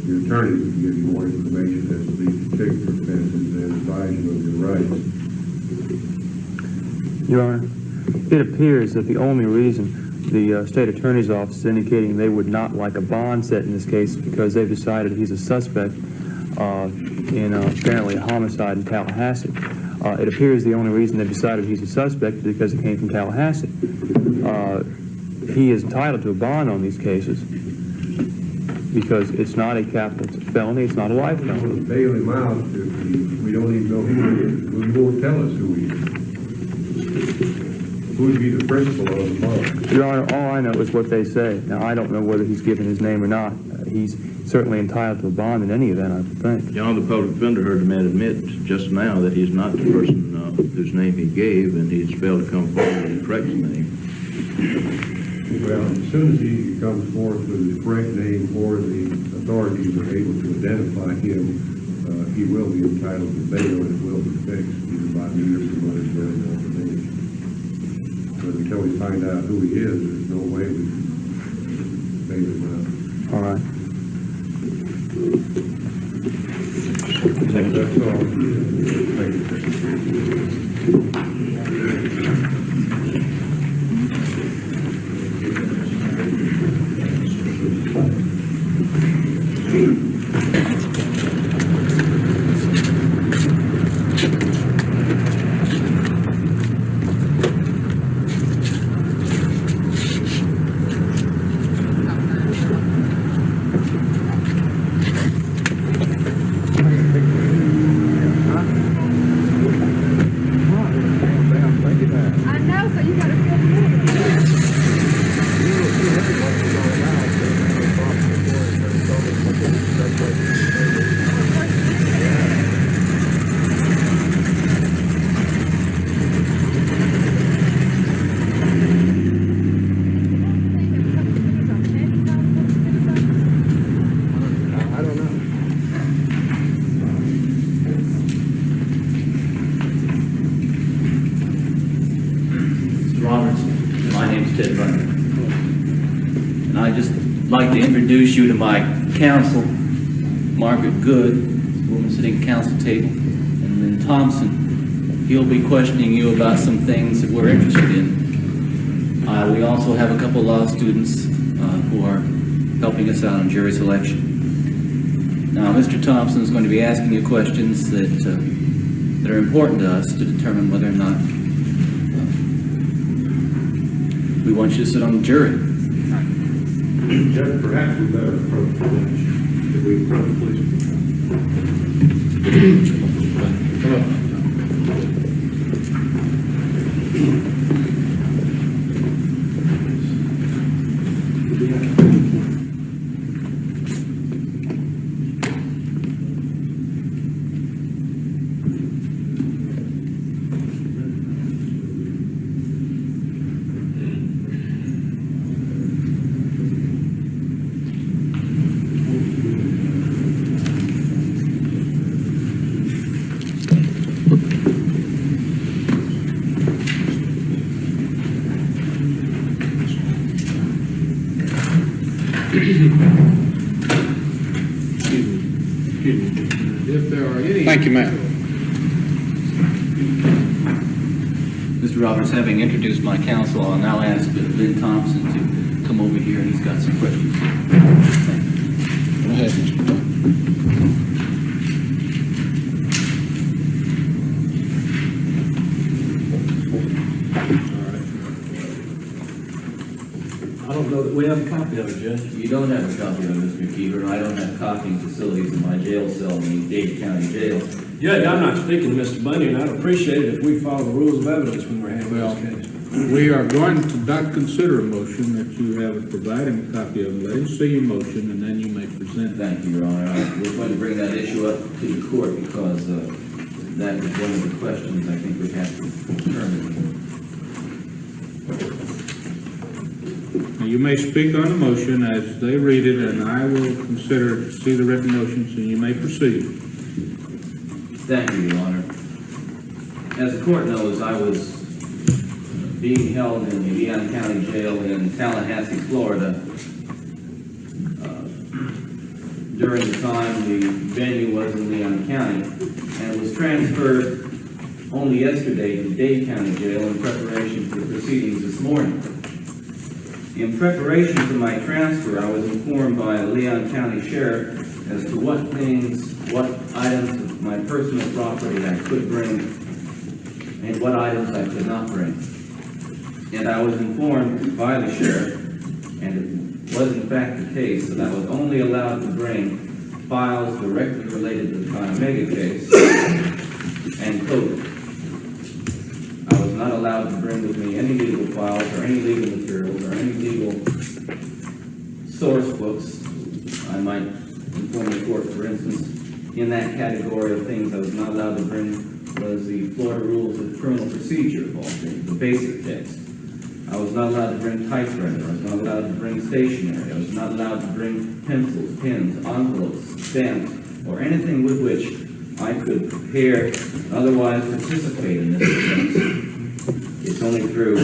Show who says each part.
Speaker 1: your attorney would give you more information as to these particular offenses and advise you of your rights.
Speaker 2: Your Honor, it appears that the only reason the state attorney's office is indicating they would not like a bond set in this case is because they've decided he's a suspect in apparently a homicide in Tallahassee. It appears the only reason they've decided he's a suspect is because he came from Tallahassee. He is entitled to a bond on these cases because it's not a capital felony, it's not a life felony.
Speaker 1: Bail him out if we don't even know who he is. We won't tell us who he is. Who would be the principal of the bond?
Speaker 2: Your Honor, all I know is what they say. Now, I don't know whether he's given his name or not. He's certainly entitled to a bond in any event, I would think.
Speaker 3: John, the public defender heard the man admit just now that he's not the person whose name he gave, and he's failed to come forward with the correct name.
Speaker 1: Well, as soon as he comes forth with his correct name or the authorities are able to identify him, he will be entitled to bail and it will be fixed either by me or some other judge or me. But until we find out who he is, there's no way we can bail him out.
Speaker 2: All right.
Speaker 1: That's all. Thank you.
Speaker 4: Bundy. And I'd just like to introduce you to my counsel, Margaret Good, the woman sitting at the counsel table, and then Thompson. He'll be questioning you about some things that we're interested in. We also have a couple law students who are helping us out on jury selection. Now, Mr. Thompson is going to be asking you questions that are important to us to determine whether or not we want you to sit on the jury.
Speaker 1: Judge, perhaps we better approach the bench. If we approach, please. Come on. If there are any...
Speaker 5: Thank you, ma'am.
Speaker 4: Mr. Roberts, having introduced my counsel, I'll now ask Lynn Thompson to come over here, and he's got some questions.
Speaker 5: Go ahead, Mr. Thompson.
Speaker 6: I don't know that we have a copy of it, Judge.
Speaker 4: You don't have a copy of it, Mr. McKeever, and I don't have copying facilities in my jail cell in the Dade County Jail.
Speaker 6: Judge, I'm not speaking to Mr. Bundy, and I'd appreciate it if we follow the rules of evidence when we're handling this case.
Speaker 5: We are going to not consider a motion that you have providing a copy of it. Let him see your motion, and then you may present that.
Speaker 4: Thank you, Your Honor. We're going to bring that issue up to the court because that is one of the questions I think we have to determine.
Speaker 5: Now, you may speak on the motion as they read it, and I will see the written motions, and you may proceed.
Speaker 4: Thank you, Your Honor. As the court knows, I was being held in the Leon County Jail in Tallahassee, Florida, during the time the venue was in Leon County, and it was transferred only yesterday to Dade County Jail in preparation for proceedings this morning. In preparation for my transfer, I was informed by the Leon County Sheriff as to what items of my personal property I could bring and what items I could not bring. And I was informed by the sheriff, and it was in fact the case, that I was only allowed to bring files directly related to the Con Omega case and COVID. I was not allowed to bring with me any legal files or any legal materials or any legal source books. I might inform the court, for instance, in that category of things I was not allowed to bring was the Florida Rules of Criminal Procedure, the basic text. I was not allowed to bring typewriter. I was not allowed to bring stationery. I was not allowed to bring pencils, pens, envelopes, stamps, or anything with which I could prepare, otherwise participate in this defense. It's only through